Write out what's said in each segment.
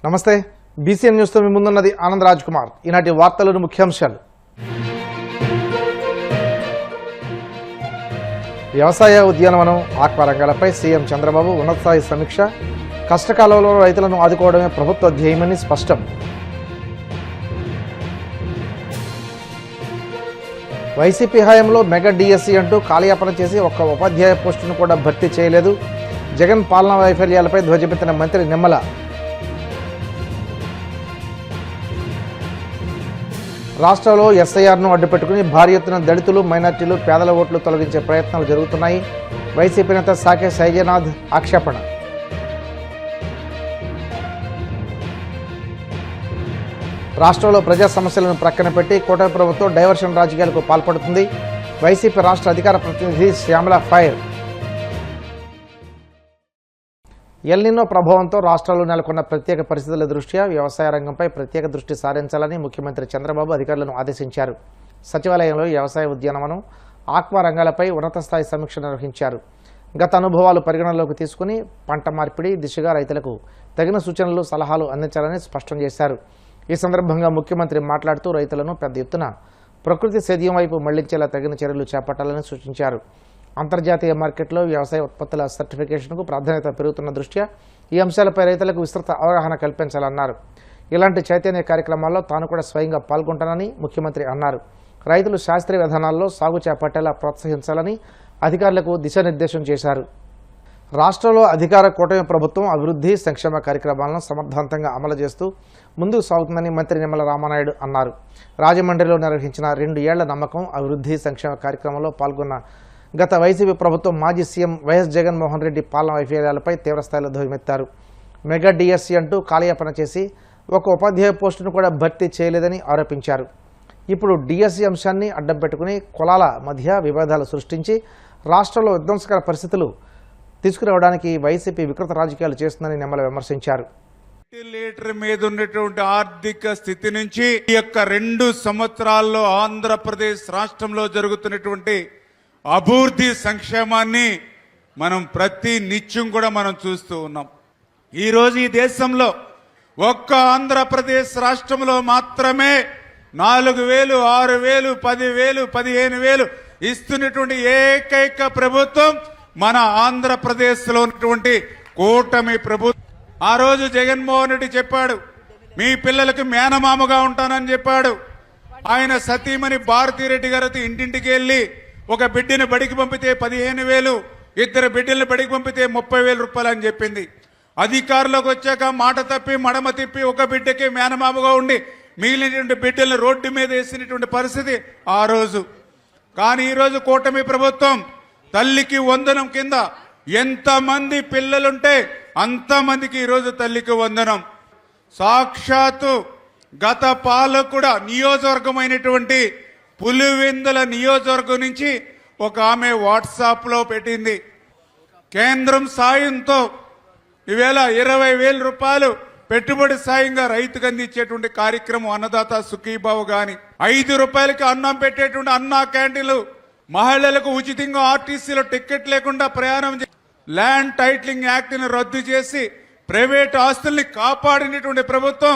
నమస్తే BCN news తో మీ ముందున్నది ఆనంద్ రాజ్ కుమార్. ఈనాటి వార్తలను ముఖ్యాంశాలు. వ్యవసాయ ఉద్యానవనం ఆక్వా రంగాలపై సీఎం చంద్రబాబు ఉన్నతస్థాయి సమీక్ష. కష్టకాలంలో రైతులను ఆదుకోవడమే ప్రభుత్వ ధ్యేయమని స్పష్టం. వైసీపీ హయాంలో మెగా డిఎస్సీ అంటూ కాలయాపన చేసి ఒక్క ఉపాధ్యాయ పోస్టును కూడా భర్తీ చేయలేదు. జగన్ పాలనా వైఫల్యాలపై ధ్వజమెత్తిన మంత్రి నిమ్మల. రాష్ట్రంలో ఎస్ఐఆర్ను అడ్డుపెట్టుకుని భారీ ఎత్తున దళితులు, మైనార్టీలు, పేదల ఓట్లు తొలగించే ప్రయత్నాలు జరుగుతున్నాయి. వైసీపీ నేత సాకే సైజనాథ్ ఆక్షేపణ. రాష్ట్రంలో ప్రజా సమస్యలను ప్రక్కన పెట్టి కూటమి ప్రభుత్వం డైవర్షన్ రాజకీయాలకు పాల్పడుతుంది. వైసీపీ రాష్ట్ర అధికార ప్రతినిధి శ్యామల ఫైర్. ఎల్నినో ప్రభావంతో రాష్ట్రాల్లో నెలకొన్న ప్రత్యేక పరిస్థితుల దృష్ట్యా వ్యవసాయ రంగంపై ప్రత్యేక దృష్టి సారించాలని ముఖ్యమంత్రి చంద్రబాబు అధికారులను ఆదేశించారు. సచివాలయంలో వ్యవసాయ ఉద్యానవనం, ఆక్వా రంగాలపై ఉన్నత స్థాయి సమీక్ష నిర్వహించారు. గత అనుభవాలు పరిగణనలోకి తీసుకుని పంట మార్పిడి దిశగా రైతులకు తగిన సూచనలు, సలహాలు అందించాలని స్పష్టం చేశారు. ఈ సందర్భంగా ముఖ్యమంత్రి మాట్లాడుతూ రైతులను పెద్ద ఎత్తున ప్రకృతి సేద్యం వైపు మళ్లించేలా తగిన చర్యలు చేపట్టాలని సూచించారు. అంతర్జాతీయ మార్కెట్లో వ్యవసాయ ఉత్పత్తుల సర్టిఫికేషన్కు ప్రాధాన్యత పెరుగుతున్న దృష్ట్యా ఈ అంశాలపై రైతులకు విస్తృత అవగాహన కల్పించాలన్నారు. ఇలాంటి చైతన్య కార్యక్రమాల్లో తాను కూడా స్వయంగా పాల్గొంటానని ముఖ్యమంత్రి అన్నారు. రైతులు శాస్త్రీయ విధానాల్లో సాగు చేపట్టేలా ప్రోత్సహించాలని అధికారులకు దిశానిర్దేశం చేశారు. రాష్ట్రంలో అధికార కూటమి ప్రభుత్వం అభివృద్ధి, సంక్షేమ కార్యక్రమాలను సమర్థవంతంగా అమలు చేస్తూ ముందుకు సాగుతుందని మంత్రి నిమ్మల రామానాయుడు అన్నారు. రాజమండ్రిలో నిర్వహించిన 2 ఏళ్ల నమ్మకం అభివృద్ధి సంక్షేమ కార్యక్రమంలో పాల్గొన్న గత వైసీపీ ప్రభుత్వం మాజీ సీఎం వైఎస్ జగన్మోహన్ రెడ్డి పాలన వైఫల్యాలపై తీవ్రస్థాయిలో ధ్వజమెత్తారు. మెగా డిఎస్సీ అంటూ కాలయాపన చేసి ఒక ఉపాధ్యాయ పోస్టును కూడా భర్తీ చేయలేదని ఆరోపించారు. ఇప్పుడు డిఎస్సీ అంశాన్ని అడ్డం పెట్టుకుని కులాల మధ్య విభేదాలు సృష్టించి రాష్ట్రంలో విధ్వంసకర పరిస్థితులు తీసుకురావడానికి వైసీపీ వికృత రాజకీయాలు చేస్తుందని నిమ్మల విమర్శించారు. వెంటిలేటర్ మీద ఉన్నటువంటి ఆర్థిక స్థితి నుంచి ఈ యొక్క 2 సంవత్సరాల్లో ఆంధ్రప్రదేశ్ రాష్ట్రంలో జరుగుతున్నటువంటి అభివృద్ధి సంక్షేమాన్ని మనం ప్రతి నిత్యం కూడా మనం చూస్తూ ఉన్నాం. ఈరోజు ఈ దేశంలో ఒక్క ఆంధ్రప్రదేశ్ రాష్ట్రంలో మాత్రమే 4,000, 6,000, 10,000, 15,000 ఇస్తున్నటువంటి ఏకైక ప్రభుత్వం మన ఆంధ్రప్రదేశ్లో ఉన్నటువంటి కూటమి ప్రభుత్వం. ఆ రోజు జగన్మోహన్ రెడ్డి చెప్పాడు, మీ పిల్లలకు మేనమామగా ఉంటానని చెప్పాడు. ఆయన సతీమణి భారతీరెడ్డి గారితో ఇంటింటికి వెళ్ళి ఒక బిడ్డని బడికి పంపితే 15,000, 2 బిడ్డల్ని బడికి పంపితే 30,000 రూపాయలు అని చెప్పింది. అధికారంలోకి వచ్చాక మాట తప్పి మడమ తిప్పి ఒక బిడ్డకి మేనమామగా ఉండి మిగిలినటువంటి బిడ్డల్ని రోడ్డు మీద వేసినటువంటి పరిస్థితి ఆ రోజు. కానీ ఈరోజు కూటమి ప్రభుత్వం తల్లికి వందనం కింద ఎంతమంది పిల్లలుంటే అంతమందికి ఈరోజు తల్లికి వందనం. సాక్షాత్తు గత పాలకుడ నియోజకవర్గమైనటువంటి పులివెందుల నియోజకవర్గం నుంచి ఒక ఆమె వాట్సాప్లో పెట్టింది. కేంద్రం సాయంతో ఈవేళ 20,000 రూపాయలు పెట్టుబడి సాయంగా రైతుకు అందించేటువంటి కార్యక్రమం అన్నదాత సుఖీబాబు గాని, 5 రూపాయలకి అన్నం పెట్టేటువంటి అన్నా క్యాంటీన్లు, మహిళలకు ఉచితంగా ఆర్టీసీలో టికెట్ లేకుండా ప్రయాణం, ల్యాండ్ టైటిలింగ్ యాక్ట్ ని రద్దు చేసి ప్రైవేట్ ఆస్తుల్ని కాపాడినటువంటి ప్రభుత్వం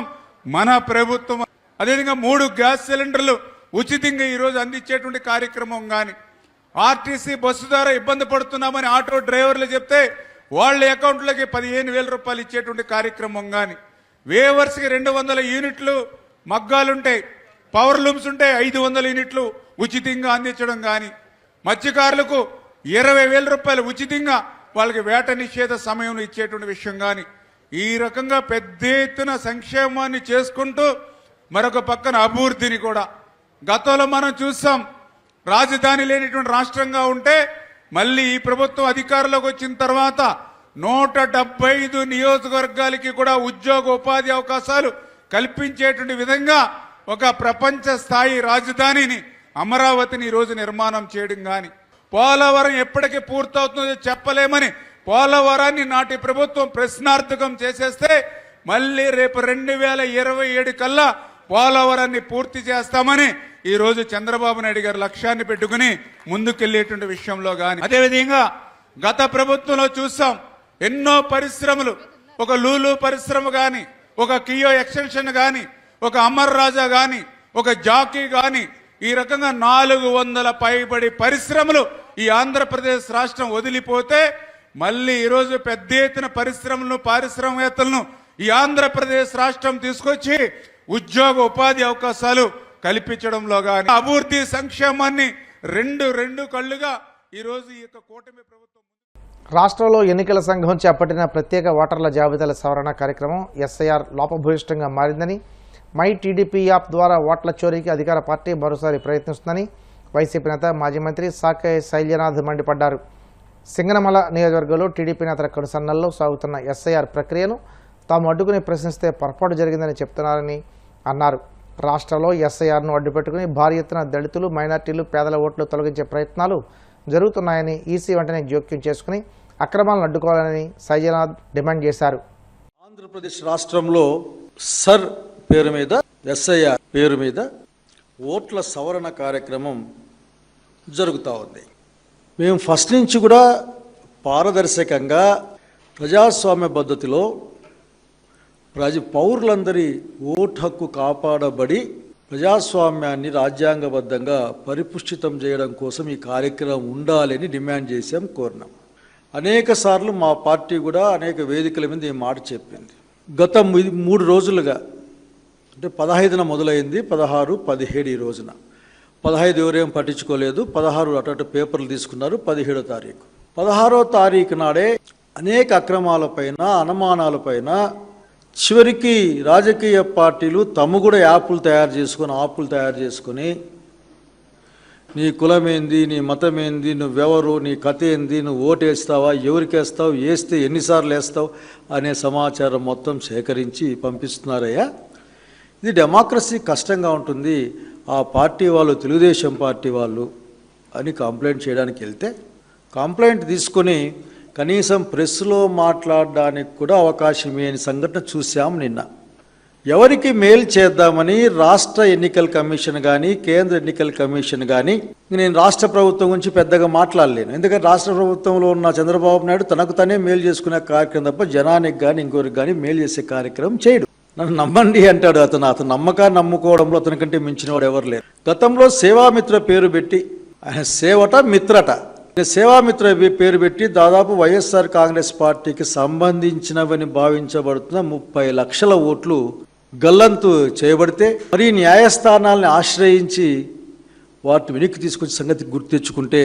మన ప్రభుత్వం. అదేవిధంగా 3 గ్యాస్ సిలిండర్లు ఉచితంగా ఈరోజు అందించేటువంటి కార్యక్రమం కానీ, ఆర్టీసీ బస్సు ద్వారా ఇబ్బంది పడుతున్నామని ఆటో డ్రైవర్లు చెప్తే వాళ్ళ అకౌంట్లకి 15,000 రూపాయలు ఇచ్చేటువంటి కార్యక్రమం కానీ, వేవర్స్కి 200 యూనిట్లు మగ్గాలుంటాయి, పవర్ లూమ్స్ ఉంటే 500 యూనిట్లు ఉచితంగా అందించడం కానీ, మత్స్యకారులకు 20,000 రూపాయలు ఉచితంగా వాళ్ళకి వేట నిషేధ సమయం ఇచ్చేటువంటి విషయం కానీ, ఈ రకంగా పెద్ద ఎత్తున సంక్షేమాన్ని చేసుకుంటూ మరొక పక్కన అభివృద్ధిని కూడా. గతంలో మనం చూసాం, రాజధాని లేనిటువంటి రాష్ట్రంగా ఉంటే మళ్ళీ ఈ ప్రభుత్వం అధికారంలోకి వచ్చిన తర్వాత 175 నియోజకవర్గాలకి కూడా ఉద్యోగ ఉపాధి అవకాశాలు కల్పించేటువంటి విధంగా ఒక ప్రపంచ స్థాయి రాజధానిని అమరావతిని ఈరోజు నిర్మాణం చేయడం కానీ, పోలవరం ఎప్పటికీ పూర్తవుతుందో చెప్పలేమని పోలవరాన్ని నాటి ప్రభుత్వం ప్రశ్నార్థకం చేసేస్తే మళ్ళీ రేపు 2027 కల్లా పోలవరాన్ని పూర్తి చేస్తామని ఈ రోజు చంద్రబాబు నాయుడు గారు లక్ష్యాన్ని పెట్టుకుని ముందుకెళ్లేటువంటి విషయంలో గాని, అదేవిధంగా గత ప్రభుత్వంలో చూసాం ఎన్నో పరిశ్రమలు, ఒక లూలు పరిశ్రమ గాని, ఒక కియో ఎక్స్టెన్షన్ కానీ, ఒక అమర్ రాజా కానీ, ఒక జాకీ కానీ, ఈ రకంగా 400 పైబడి పరిశ్రమలు ఈ ఆంధ్రప్రదేశ్ రాష్ట్రం వదిలిపోతే మళ్ళీ ఈరోజు పెద్ద ఎత్తున పరిశ్రమలను, పారిశ్రామికవేత్తలను ఈ ఆంధ్రప్రదేశ్ రాష్ట్రం తీసుకొచ్చి ఉద్యోగ ఉపాధి అవకాశాలు కల్పించడంలో కానీ అభివృద్ధి సంక్షేమాన్ని రెండు కళ్ళుగా ఈరోజు ఈ యొక్క కూటమి ప్రభుత్వం రాష్ట్రంలో ఎన్నికల సంఘం చేపట్టిన ప్రత్యేక ఓటర్ల జాబితాల సవరణ కార్యక్రమం ఎస్ఐఆర్ లోపభూయిష్టంగా మారిందని, మై టీడీపీ యాప్ ద్వారా ఓట్ల చోరీకి అధికార పార్టీ మరోసారి ప్రయత్నిస్తుందని వైసీపీ నేత మాజీ మంత్రి సాకే శైల్యనాథ్ మండిపడ్డారు. సింగనమల నియోజకవర్గంలో టీడీపీ నేతల కనుసన్నల్లో సాగుతున్న ఎస్ఐఆర్ ప్రక్రియను తాము అడ్డుకుని ప్రశ్నిస్తే పొరపాటు జరిగిందని చెప్తున్నారని అన్నారు. రాష్ట్రంలో ఎస్ఐఆర్ను అడ్డుపెట్టుకుని భారీ ఎత్తున దళితులు, మైనార్టీలు, పేదల ఓట్లు తొలగించే ప్రయత్నాలు జరుగుతున్నాయని ఈసీ వెంటనే జోక్యం చేసుకుని అక్రమాలను అడ్డుకోవాలని శైల్యనాథ్ డిమాండ్ చేశారు. ఆంధ్రప్రదేశ్ రాష్ట్రంలో సర్ పేరు మీద, ఎస్ఐఆర్ పేరు మీద ఓట్ల సవరణ కార్యక్రమం జరుగుతూ ఉంది. మేము ఫస్ట్ నుంచి కూడా పారదర్శకంగా ప్రజాస్వామ్య పద్ధతిలో పౌరులందరి ఓటు హక్కు కాపాడబడి ప్రజాస్వామ్యాన్ని రాజ్యాంగబద్ధంగా పరిపుష్టితం చేయడం కోసం ఈ కార్యక్రమం ఉండాలని డిమాండ్ చేశాం, కోరినాం. అనేక సార్లు మా పార్టీ కూడా అనేక వేదికల మీద ఈ మాట చెప్పింది. గత 3 రోజులుగా, అంటే 15న మొదలైంది, 16, 17 ఈ రోజున. 15 ఎవరేం పట్టించుకోలేదు, 16 అటు పేపర్లు తీసుకున్నారు. 17వ తారీఖు 16వ తారీఖు నాడే అనేక అక్రమాలపైన, అనుమానాలపైన చివరికి రాజకీయ పార్టీలు తమ కూడా యాప్లు తయారు చేసుకొని నీ కులమేంది, నీ మతమేంది, నువ్వెవరు, నీ కథ ఏంది, నువ్వు ఓటేస్తావా, ఎవరికి వేస్తావు, వేస్తే ఎన్నిసార్లు వేస్తావు అనే సమాచారం మొత్తం సేకరించి పంపిస్తున్నారయ్యా. ఇది డెమోక్రసీ కష్టంగా ఉంటుంది. ఆ పార్టీ వాళ్ళు, తెలుగుదేశం పార్టీ వాళ్ళు అని కంప్లైంట్ చేయడానికి వెళ్తే కంప్లైంట్ తీసుకొని కనీసం ప్రెస్లో మాట్లాడడానికి కూడా అవకాశం లేని సంఘటన చూసాం నిన్న. ఎవరికి మేలు చేద్దామని రాష్ట్ర ఎన్నికల కమిషన్ కానీ, కేంద్ర ఎన్నికల కమిషన్ కానీ, నేను రాష్ట్ర ప్రభుత్వం గురించి పెద్దగా మాట్లాడలేను. ఎందుకంటే రాష్ట్ర ప్రభుత్వంలో ఉన్న చంద్రబాబు నాయుడు తనకు తనే మేలు చేసుకునే కార్యక్రమం తప్ప జనానికి కానీ ఇంకొకరికి కానీ మేలు చేసే కార్యక్రమం చేయడు. నన్ను నమ్మండి అంటాడు అతను నమ్మకాన్ని నమ్ముకోవడంలో అతని కంటే మించిన వాడు ఎవరు లేరు. గతంలో సేవామిత్ర పేరు పెట్టి, ఆయన సేవట మిత్రట, సేవామిత్ర పేరు పెట్టి దాదాపు వైఎస్ఆర్ కాంగ్రెస్ పార్టీకి సంబంధించినవని భావించబడుతున్న 30 లక్షల ఓట్లు గల్లంతు చేయబడితే, మరి న్యాయస్థానాలను ఆశ్రయించి వాటిని వెనక్కి తీసుకొచ్చే సంగతి గుర్తెచ్చుకుంటే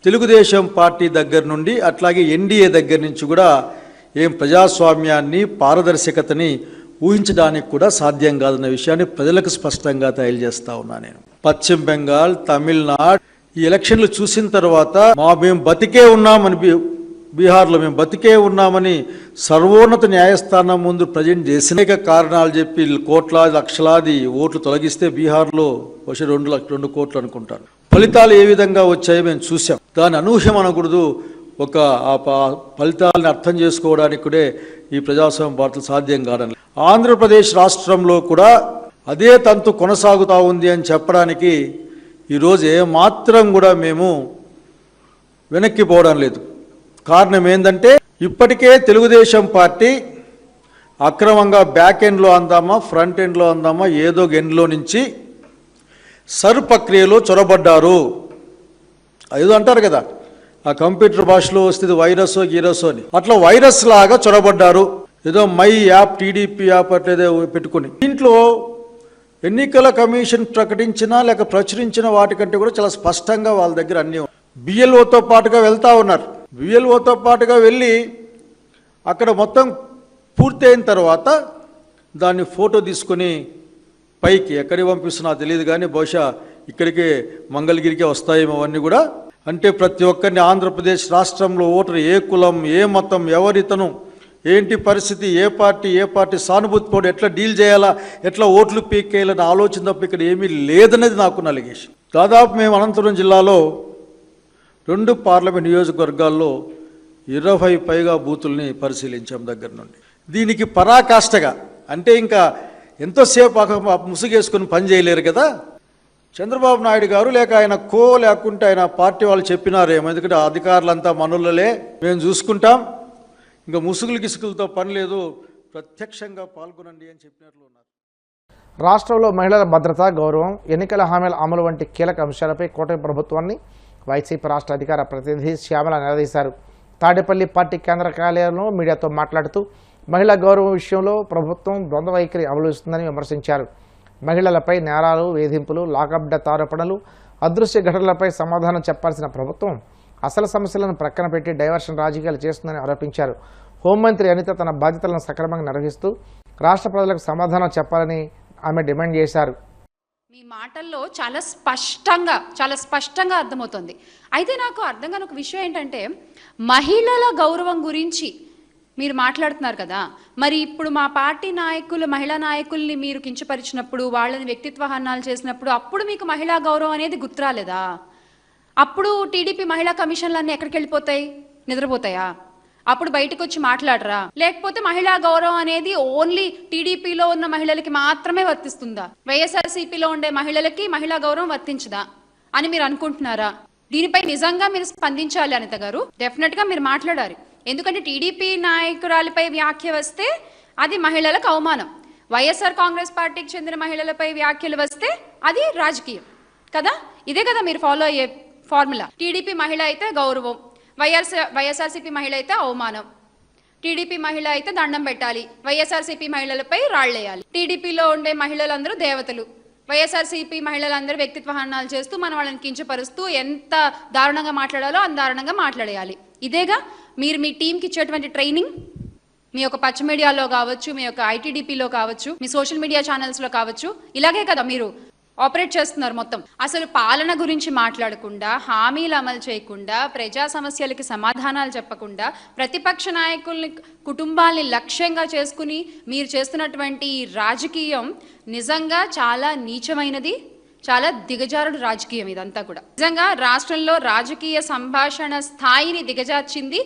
తెలుగుదేశం పార్టీ దగ్గర నుండి అట్లాగే ఎన్డీఏ దగ్గర నుంచి కూడా ఏం ప్రజాస్వామ్యాన్ని, పారదర్శకతని ఊహించడానికి కూడా సాధ్యం కాదన్న విషయాన్ని ప్రజలకు స్పష్టంగా తెలియజేస్తా ఉన్నా నేను. పశ్చిమ బెంగాల్, తమిళనాడు ఈ ఎలక్షన్లు చూసిన తర్వాత మేము బతికే ఉన్నామని, బీహార్లో మేము బతికే ఉన్నామని సర్వోన్నత న్యాయస్థానం ముందు ప్రజెంట్ చేసిన అనేక కారణాలు చెప్పి కోట్లాది లక్షలాది ఓట్లు తొలగిస్తే బీహార్లో వచ్చి 2 కోట్లు అనుకుంటారు. ఫలితాలు ఏ విధంగా వచ్చాయో మేము చూసాం. దాన్ని అనూహ్యం అనకూడదు. ఒక ఫలితాలను అర్థం చేసుకోవడానికి కూడా ఈ ప్రజాస్వామ్య భారతలు సాధ్యం కాదని. ఆంధ్రప్రదేశ్ రాష్ట్రంలో కూడా అదే తంతు కొనసాగుతూ ఉంది అని చెప్పడానికి ఈరోజు ఏమాత్రం కూడా మేము వెనక్కిపోవడం లేదు. కారణం ఏంటంటే ఇప్పటికే తెలుగుదేశం పార్టీ అక్రమంగా బ్యాక్ ఎండ్లో అందామా, ఫ్రంట్ ఎండ్లో అందామా, ఏదో ఎండ్లో నుంచి సర్ ప్రక్రియలో చొరబడ్డారు. ఏదో అంటారు కదా, ఆ కంప్యూటర్ భాషలో వస్తుంది వైరస్ గీరస్ అని, అట్లా వైరస్ లాగా చొరబడ్డారు. ఏదో మై యాప్, టీడీపీ యాప్ అట్లేదో పెట్టుకుని దీంట్లో ఎన్నికల కమిషన్ ప్రకటించిన లేక ప్రచురించిన వాటికంటే కూడా చాలా స్పష్టంగా వాళ్ళ దగ్గర అన్నీ బిఎల్ఓతో పాటుగా వెళ్తూ ఉన్నారు. బిఎల్ఓతో పాటుగా వెళ్ళి అక్కడ మొత్తం పూర్తయిన తర్వాత దాన్ని ఫోటో తీసుకొని పైకి ఎక్కడికి పంపిస్తున్నా తెలియదు కానీ బహుశా ఇక్కడికే మంగళగిరికే వస్తాయేమో అవన్నీ కూడా. అంటే ప్రతి ఒక్కరిని ఆంధ్రప్రదేశ్ రాష్ట్రంలో ఓటరు ఏ కులం, ఏ మతం, ఎవరితను, ఏంటి పరిస్థితి, ఏ పార్టీ సానుభూతి పోటీ ఎట్లా డీల్ చేయాలా, ఎట్లా ఓట్లు పీకేయాలన్న ఆలోచన తప్ప ఇక్కడ ఏమీ లేదనేది నాకు అలిగేషన్. దాదాపు మేము అనంతపురం జిల్లాలో 2 పార్లమెంట్ నియోజకవర్గాల్లో 20 పైగా బూతుల్ని పరిశీలించాం దగ్గర నుండి. దీనికి పరాకాష్ఠగా అంటే ఇంకా ఎంతోసేపు ముసుగేసుకుని పని చేయలేరు కదా చంద్రబాబు నాయుడు గారు, లేక ఆయన లేకుంటే ఆయన పార్టీ వాళ్ళు చెప్పినారేమో. ఎందుకంటే అధికారులంతా మనులలే, మేము చూసుకుంటాం, ఇంకా ముసుగులు గిసుగులతో పని లేదు, ప్రత్యక్షంగా పాల్గొనండి అని చెప్పినట్లు ఉన్నారు. రాష్ట్రంలో మహిళల భద్రత, గౌరవం, ఎన్నికల హామీల అమలు వంటి కీలక అంశాలపై కూటమి ప్రభుత్వాన్ని వైసీపీ రాష్ట్ర అధికార ప్రతినిధి శ్యామల నిలదీశారు. తాడేపల్లి పార్టీ కేంద్ర కార్యాలయంలో మీడియాతో మాట్లాడుతూ మహిళా గౌరవం విషయంలో ప్రభుత్వం ద్వంద్వ వైఖరి అవలంబిస్తుందని విమర్శించారు. మహిళలపై నేరాలు, వేధింపులు, లాకప్ డెత్ ఆరోపణలు, అదృశ్య ఘటనలపై సమాధానం చెప్పాల్సిన ప్రభుత్వం అసలు సమస్యలను ప్రక్కన పెట్టి డైవర్షన్ రాజకీయాలు చేస్తుందని ఆరోపించారు. హోంమంత్రి అనిత తన బాధ్యతలను సక్రమంగా నిర్వహిస్తూ రాష్ట్ర ప్రజలకు సమాధానం చెప్పాలని ఆమె డిమాండ్ చేశారు. మీ మాటల్లో చాలా స్పష్టంగా అర్థమవుతుంది. అయితే నాకు అర్థం కాని ఒక విషయం ఏంటంటే, మహిళల గౌరవం గురించి మీరు మాట్లాడుతున్నారు కదా, మరి ఇప్పుడు మా పార్టీ నాయకులు మహిళా నాయకుల్ని మీరు కించపరిచినప్పుడు, వాళ్ళని వ్యక్తిత్వ హననాలు చేసినప్పుడు, అప్పుడు మీకు మహిళా గౌరవం అనేది గుర్తురాలేదా? అప్పుడు టీడీపీ మహిళా కమిషన్లన్నీ ఎక్కడికి వెళ్ళిపోతాయి? నిద్రపోతాయా? అప్పుడు బయటకు వచ్చి మాట్లాడరా? లేకపోతే మహిళా గౌరవం అనేది ఓన్లీ టీడీపీలో ఉన్న మహిళలకి మాత్రమే వర్తిస్తుందా? వైఎస్ఆర్సీపీలో ఉండే మహిళలకి మహిళా గౌరవం వర్తించదా అని మీరు అనుకుంటున్నారా? దీనిపై నిజంగా మీరు స్పందించాలి అనిత గారు. డెఫినెట్ గా మీరు మాట్లాడాలి. ఎందుకంటే టీడీపీ నాయకురాలిపై వ్యాఖ్య వస్తే అది మహిళలకు అవమానం, వైఎస్ఆర్ కాంగ్రెస్ పార్టీకి చెందిన మహిళలపై వ్యాఖ్యలు వస్తే అది రాజకీయం కదా. ఇదే కదా మీరు ఫాలో అయ్యే ఫార్ములా. టీడీపీ మహిళ అయితే గౌరవం, వైఎస్ఆర్సీపీ మహిళ అయితే అవమానం. టీడీపీ మహిళ అయితే దండం పెట్టాలి, వైఎస్ఆర్సీపీ మహిళలపై రాళ్లేయాలి. టీడీపీలో ఉండే మహిళలందరూ దేవతలు, వైఎస్ఆర్సీపీ మహిళలందరూ వ్యక్తిత్వ హననాలు చేస్తూ మన వాళ్ళని కించపరుస్తూ ఎంత దారుణంగా మాట్లాడాలో అంత దారుణంగా మాట్లాడేయాలి. ఇదేగా మీరు మీ టీంకి ఇచ్చేటువంటి ట్రైనింగ్. మీ యొక్క పచ్చ మీడియాలో కావచ్చు, మీ యొక్క ఐటీడీపీలో కావచ్చు, మీ సోషల్ మీడియా ఛానల్స్లో కావచ్చు, ఇలాగే కదా మీరు ఆపరేట్ చేస్తున్నారు మొత్తం. అసలు పాలన గురించి మాట్లాడకుండా, హామీలు అమలు చేయకుండా, ప్రజా సమస్యలకి సమాధానాలు చెప్పకుండా, ప్రతిపక్ష నాయకుల్ని కుటుంబాల్ని లక్ష్యంగా చేసుకుని మీరు చేస్తున్నటువంటి రాజకీయం నిజంగా చాలా నీచమైనది, చాలా దిగజారుడు రాజకీయం ఇదంతా కూడా. నిజంగా రాష్ట్రంలో రాజకీయ సంభాషణ స్థాయిని దిగజార్చింది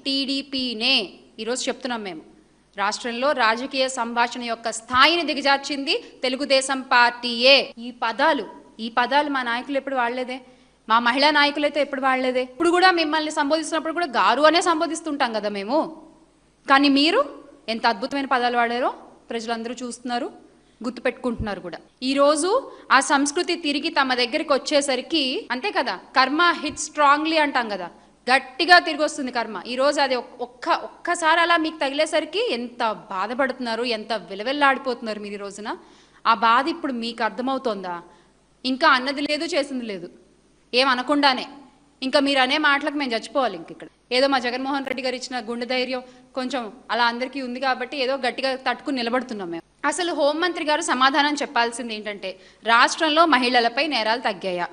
టీడీపీనే ఈరోజు చెప్తున్నాం మేము. రాష్ట్రంలో రాజకీయ సంభాషణ యొక్క స్థాయిని దిగజార్చింది తెలుగుదేశం పార్టీయే. ఈ పదాలు మా నాయకులు ఎప్పుడు వాడలేదే, మా మహిళా నాయకులైతే ఎప్పుడు వాడలేదే. ఇప్పుడు కూడా మిమ్మల్ని సంబోధిస్తున్నప్పుడు కూడా గారు అనే సంబోధిస్తుంటాం కదా మేము. కానీ మీరు ఎంత అద్భుతమైన పదాలు వాడారో ప్రజలందరూ చూస్తున్నారు, గుర్తుపెట్టుకుంటున్నారు కూడా. ఈరోజు ఆ సంస్కృతి తిరిగి తమ దగ్గరికి వచ్చేసరికి అంతే కదా, కర్మ హిట్ స్ట్రాంగ్లీ అంటాం కదా, గట్టిగా తిరిగి వస్తుంది కర్మ. ఈరోజు అది ఒక్కసారి అలా మీకు తగిలేసరికి ఎంత బాధపడుతున్నారు, ఎంత విలవెల్లాడిపోతున్నారు మీరు ఈ రోజున. ఆ బాధ ఇప్పుడు మీకు అర్థమవుతోందా? ఇంకా అన్నది లేదు, చేసింది లేదు, ఏమనకుండానే ఇంకా మీరు అనే మాటలకు మేము చచ్చిపోవాలి. ఇంక ఇక్కడ ఏదో మా జగన్మోహన్ రెడ్డి గారు ఇచ్చిన గుండె ధైర్యం కొంచెం అలా అందరికీ ఉంది కాబట్టి ఏదో గట్టిగా తట్టుకుని నిలబడుతున్నాం మేము. అసలు హోంమంత్రి గారు సమాధానం చెప్పాల్సింది ఏంటంటే, రాష్ట్రంలో మహిళలపై నేరాలు తగ్గాయా,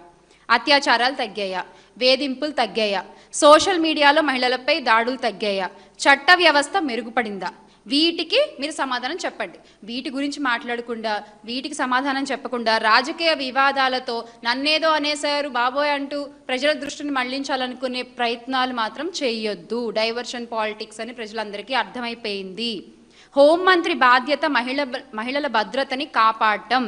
అత్యాచారాలు తగ్గాయా, వేధింపులు తగ్గాయా, సోషల్ మీడియాలో మహిళలపై దాడులు తగ్గాయా, చట్ట వ్యవస్థ మెరుగుపడిందా? వీటికి మీరు సమాధానం చెప్పండి. వీటి గురించి మాట్లాడకుండా, వీటికి సమాధానం చెప్పకుండా, రాజకీయ వివాదాలతో నన్నేదో అనేసారు బాబోయ్ అంటూ ప్రజల దృష్టిని మళ్లించాలనుకునే ప్రయత్నాలు మాత్రం చేయొద్దు. డైవర్షన్ పాలిటిక్స్ అని ప్రజలందరికీ అర్థమైపోయింది. హోంమంత్రి బాధ్యత మహిళల భద్రతని కాపాడటం,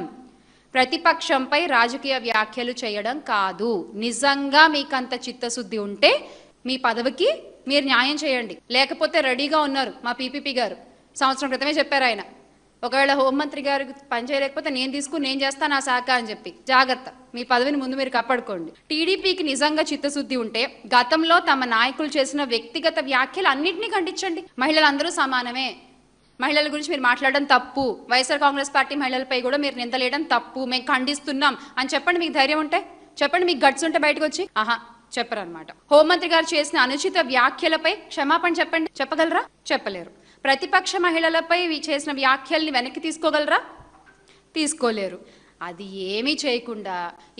ప్రతిపక్షంపై రాజకీయ వ్యాఖ్యలు చేయడం కాదు. నిజంగా మీకంత చిత్తశుద్ధి ఉంటే మీ పదవికి మీరు న్యాయం చేయండి. లేకపోతే రెడీగా ఉన్నారు మా పీపీపీ గారు, సంవత్సరం క్రితమే చెప్పారు ఆయన, ఒకవేళ హోంమంత్రి గారికి పని చేయలేకపోతే నేను చేస్తాను ఆ శాఖ అని చెప్పి. జాగ్రత్త, మీ పదవిని ముందు మీరు కాపాడుకోండి. టీడీపీకి నిజంగా చిత్తశుద్ధి ఉంటే గతంలో తమ నాయకులు చేసిన వ్యక్తిగత వ్యాఖ్యలు అన్నింటినీ ఖండించండి. మహిళలందరూ సమానమే, మహిళల గురించి మీరు మాట్లాడడం తప్పు, వైఎస్ఆర్ కాంగ్రెస్ పార్టీ మహిళలపై కూడా మీరు నిందలేయడం తప్పు, మేము ఖండిస్తున్నాం అని చెప్పండి. మీకు ధైర్యం ఉంటే చెప్పండి, మీకు గట్స్ ఉంటే బయటకు వచ్చి. చెప్పరన్నమాట. హోంమంత్రి గారు చేసిన అనుచిత వ్యాఖ్యలపై క్షమాపణ చెప్పండి, చెప్పగలరా? చెప్పలేరు. ప్రతిపక్ష మహిళలపై చేసిన వ్యాఖ్యల్ని వెనక్కి తీసుకోగలరా? తీసుకోలేరు. అది ఏమీ చేయకుండా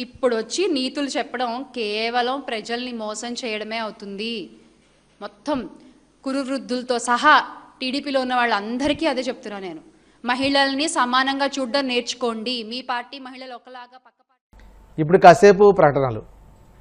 ఇప్పుడు వచ్చి నీతులు చెప్పడం కేవలం ప్రజల్ని మోసం చేయడమే అవుతుంది. మొత్తం కురువృద్ధులతో సహా టీడీపీలో ఉన్న వాళ్ళందరికీ అదే చెప్తున్నా నేను. మహిళల్ని సమానంగా చూడడం నేర్చుకోండి. మీ పార్టీ మహిళలు ఒకలాగా ఇప్పుడు కాసేపు ప్రకటనలు.